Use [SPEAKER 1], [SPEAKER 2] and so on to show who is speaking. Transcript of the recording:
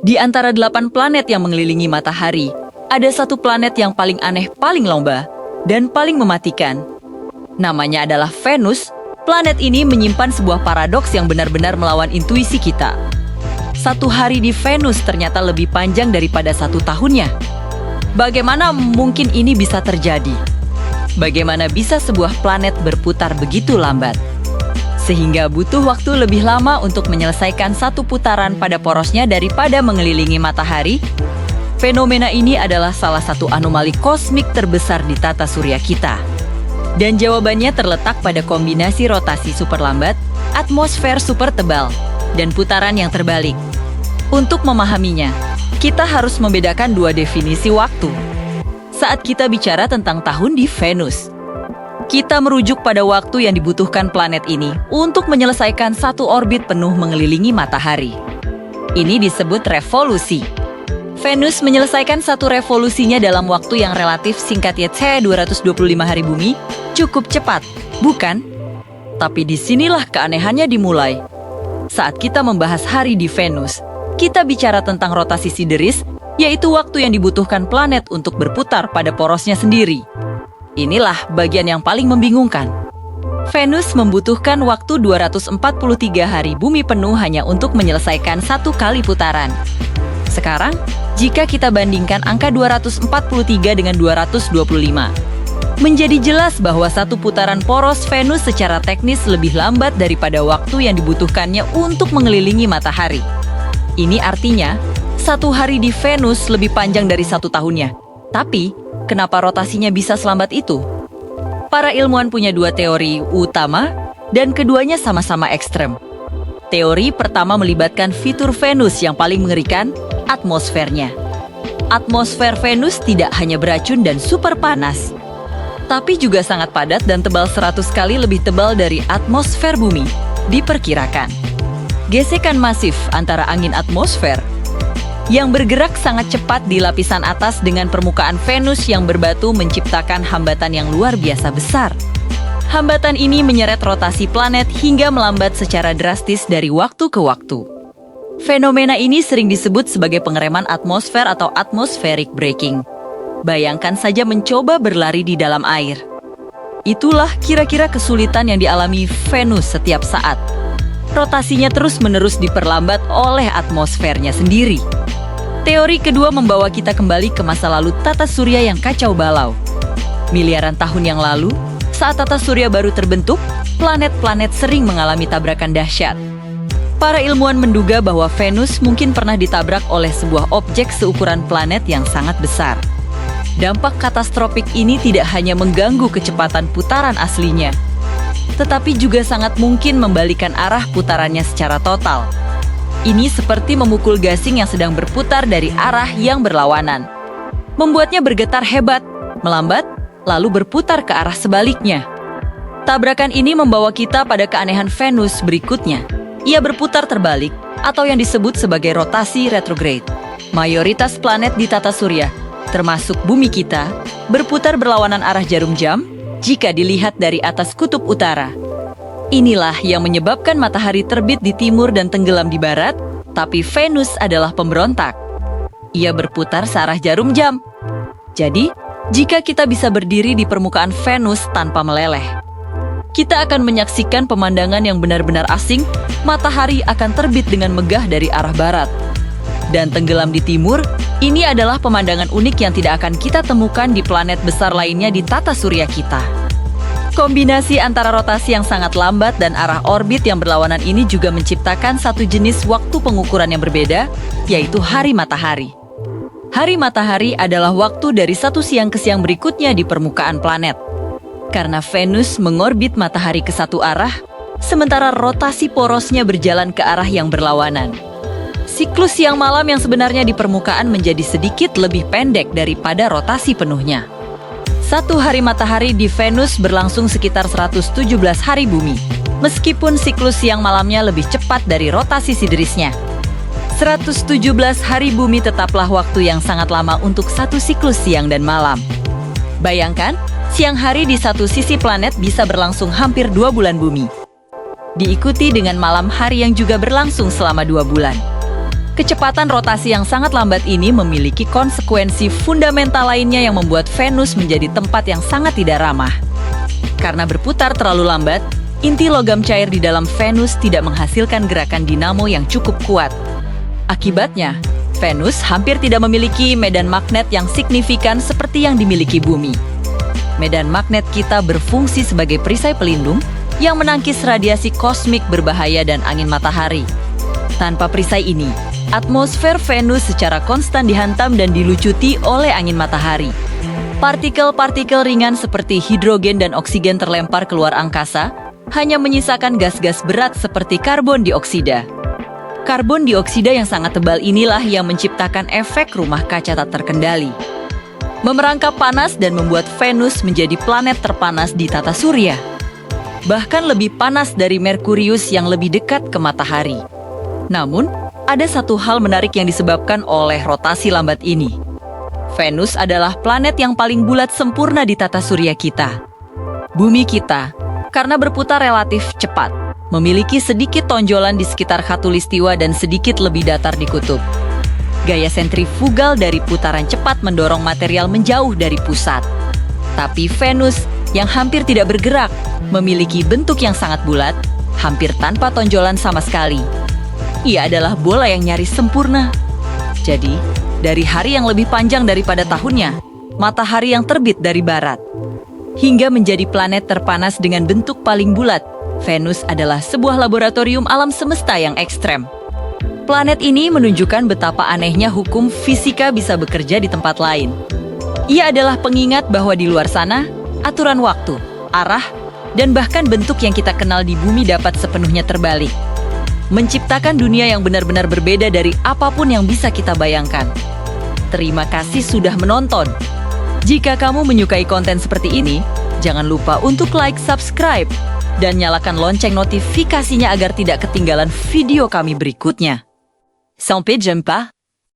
[SPEAKER 1] Di antara 8 planet yang mengelilingi matahari, ada satu planet yang paling aneh, paling lomba, dan paling mematikan. Namanya adalah Venus. Planet ini menyimpan sebuah paradoks yang benar-benar melawan intuisi kita. Satu hari di Venus ternyata lebih panjang daripada 1 tahunnya. Bagaimana mungkin ini bisa terjadi? Bagaimana bisa sebuah planet berputar begitu lambat? Sehingga butuh waktu lebih lama untuk menyelesaikan satu putaran pada porosnya daripada mengelilingi matahari. Fenomena ini adalah salah satu anomali kosmik terbesar di tata surya kita. Dan jawabannya terletak pada kombinasi rotasi super lambat, atmosfer super tebal, dan putaran yang terbalik. Untuk memahaminya, kita harus membedakan dua definisi waktu. Saat kita bicara tentang tahun di Venus, kita merujuk pada waktu yang dibutuhkan planet ini untuk menyelesaikan satu orbit penuh mengelilingi matahari. Ini disebut revolusi. Venus menyelesaikan satu revolusinya dalam waktu yang relatif singkat, yaitu 225 hari bumi. Cukup cepat, bukan? Tapi disinilah keanehannya dimulai. Saat kita membahas hari di Venus, kita bicara tentang rotasi sideris, yaitu waktu yang dibutuhkan planet untuk berputar pada porosnya sendiri. Inilah bagian yang paling membingungkan. Venus membutuhkan waktu 243 hari bumi penuh hanya untuk menyelesaikan satu kali putaran. Sekarang, jika kita bandingkan angka 243 dengan 225, menjadi jelas bahwa satu putaran poros Venus secara teknis lebih lambat daripada waktu yang dibutuhkannya untuk mengelilingi matahari. Ini artinya, satu hari di Venus lebih panjang dari 1 tahunnya. Tapi, kenapa rotasinya bisa selambat itu? Para ilmuwan punya 2 teori utama, dan keduanya sama-sama ekstrem. Teori pertama melibatkan fitur Venus yang paling mengerikan, atmosfernya. Atmosfer Venus tidak hanya beracun dan super panas, tapi juga sangat padat dan tebal 100 kali lebih tebal dari atmosfer bumi, diperkirakan. Gesekan masif antara angin atmosfer yang bergerak sangat cepat di lapisan atas dengan permukaan Venus yang berbatu menciptakan hambatan yang luar biasa besar. Hambatan ini menyeret rotasi planet hingga melambat secara drastis dari waktu ke waktu. Fenomena ini sering disebut sebagai pengereman atmosfer atau atmospheric braking. Bayangkan saja mencoba berlari di dalam air. Itulah kira-kira kesulitan yang dialami Venus setiap saat. Rotasinya terus-menerus diperlambat oleh atmosfernya sendiri. Teori kedua membawa kita kembali ke masa lalu tata surya yang kacau balau. Miliaran tahun yang lalu, saat tata surya baru terbentuk, planet-planet sering mengalami tabrakan dahsyat. Para ilmuwan menduga bahwa Venus mungkin pernah ditabrak oleh sebuah objek seukuran planet yang sangat besar. Dampak katastrofik ini tidak hanya mengganggu kecepatan putaran aslinya, tetapi juga sangat mungkin membalikan arah putarannya secara total. Ini seperti memukul gasing yang sedang berputar dari arah yang berlawanan. Membuatnya bergetar hebat, melambat, lalu berputar ke arah sebaliknya. Tabrakan ini membawa kita pada keanehan Venus berikutnya. Ia berputar terbalik, atau yang disebut sebagai rotasi retrograde. Mayoritas planet di tata surya, termasuk bumi kita, berputar berlawanan arah jarum jam jika dilihat dari atas kutub utara. Inilah yang menyebabkan matahari terbit di timur dan tenggelam di barat, tapi Venus adalah pemberontak. Ia berputar searah jarum jam. Jadi, jika kita bisa berdiri di permukaan Venus tanpa meleleh, kita akan menyaksikan pemandangan yang benar-benar asing. Matahari akan terbit dengan megah dari arah barat dan tenggelam di timur. Ini adalah pemandangan unik yang tidak akan kita temukan di planet besar lainnya di tata surya kita. Kombinasi antara rotasi yang sangat lambat dan arah orbit yang berlawanan ini juga menciptakan satu jenis waktu pengukuran yang berbeda, yaitu hari matahari. Hari matahari adalah waktu dari satu siang ke siang berikutnya di permukaan planet. Karena Venus mengorbit matahari ke satu arah, sementara rotasi porosnya berjalan ke arah yang berlawanan. Siklus siang malam yang sebenarnya di permukaan menjadi sedikit lebih pendek daripada rotasi penuhnya. Satu hari matahari di Venus berlangsung sekitar 117 hari bumi, meskipun siklus siang malamnya lebih cepat dari rotasi siderisnya. 117 hari bumi tetaplah waktu yang sangat lama untuk satu siklus siang dan malam. Bayangkan, siang hari di satu sisi planet bisa berlangsung hampir 2 bulan bumi. Diikuti dengan malam hari yang juga berlangsung selama 2 bulan. Kecepatan rotasi yang sangat lambat ini memiliki konsekuensi fundamental lainnya yang membuat Venus menjadi tempat yang sangat tidak ramah. Karena berputar terlalu lambat, inti logam cair di dalam Venus tidak menghasilkan gerakan dinamo yang cukup kuat. Akibatnya, Venus hampir tidak memiliki medan magnet yang signifikan seperti yang dimiliki Bumi. Medan magnet kita berfungsi sebagai perisai pelindung yang menangkis radiasi kosmik berbahaya dan angin matahari. Tanpa perisai ini, atmosfer Venus secara konstan dihantam dan dilucuti oleh angin matahari. Partikel-partikel ringan seperti hidrogen dan oksigen terlempar keluar angkasa, hanya menyisakan gas-gas berat seperti karbon dioksida. Karbon dioksida yang sangat tebal inilah yang menciptakan efek rumah kaca tak terkendali, memerangkap panas dan membuat Venus menjadi planet terpanas di tata surya. Bahkan lebih panas dari Merkurius yang lebih dekat ke matahari. Namun, ada satu hal menarik yang disebabkan oleh rotasi lambat ini. Venus adalah planet yang paling bulat sempurna di tata surya kita. Bumi kita, karena berputar relatif cepat, memiliki sedikit tonjolan di sekitar khatulistiwa dan sedikit lebih datar di kutub. Gaya sentrifugal dari putaran cepat mendorong material menjauh dari pusat. Tapi Venus, yang hampir tidak bergerak, memiliki bentuk yang sangat bulat, hampir tanpa tonjolan sama sekali. Ia adalah bola yang nyaris sempurna. Jadi, dari hari yang lebih panjang daripada tahunnya, matahari yang terbit dari barat, hingga menjadi planet terpanas dengan bentuk paling bulat, Venus adalah sebuah laboratorium alam semesta yang ekstrem. Planet ini menunjukkan betapa anehnya hukum fisika bisa bekerja di tempat lain. Ia adalah pengingat bahwa di luar sana, aturan waktu, arah, dan bahkan bentuk yang kita kenal di bumi dapat sepenuhnya terbalik. Menciptakan dunia yang benar-benar berbeda dari apapun yang bisa kita bayangkan. Terima kasih sudah menonton. Jika kamu menyukai konten seperti ini, jangan lupa untuk like, subscribe, dan nyalakan lonceng notifikasinya agar tidak ketinggalan video kami berikutnya. Sampai jumpa!